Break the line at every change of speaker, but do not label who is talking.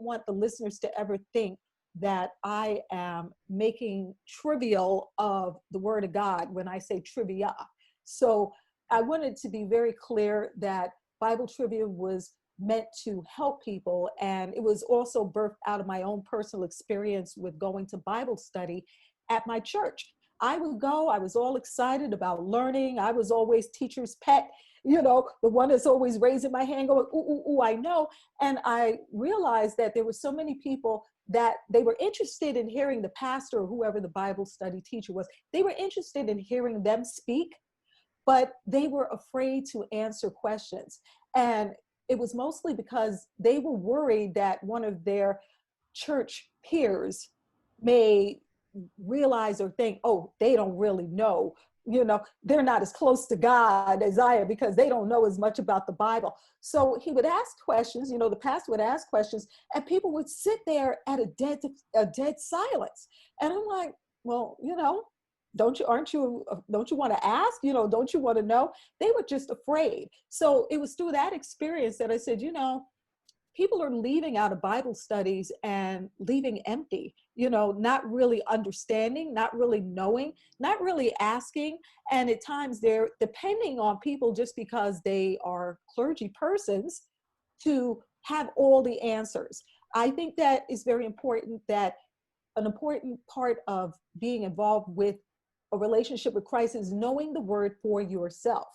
want the listeners to ever think that I am making trivial of the Word of God when I say trivia. So I wanted to be very clear that Bible trivia was meant to help people. And it was also birthed out of my own personal experience with going to Bible study at my church. I would go, I was all excited about learning. I was always teacher's pet, you know, the one that's always raising my hand going, ooh, ooh, ooh, I know. And I realized that there were so many people that they were interested in hearing the pastor or whoever the Bible study teacher was. They were interested in hearing them speak, but they were afraid to answer questions. And it was mostly because they were worried that one of their church peers may realize or think, oh, they don't really know. You know, they're not as close to God as I am because they don't know as much about the Bible. So he would ask questions, you know, the pastor would ask questions, and people would sit there at a dead silence. And I'm like, well, you know, don't you want to ask, you know, don't you want to know? They were just afraid. So it was through that experience that I said, you know, people are leaving out of Bible studies and leaving empty, you know, not really understanding, not really knowing, not really asking. And at times they're depending on people just because they are clergy persons to have all the answers. I think that is very important, that an important part of being involved with a relationship with Christ is knowing the word for yourself.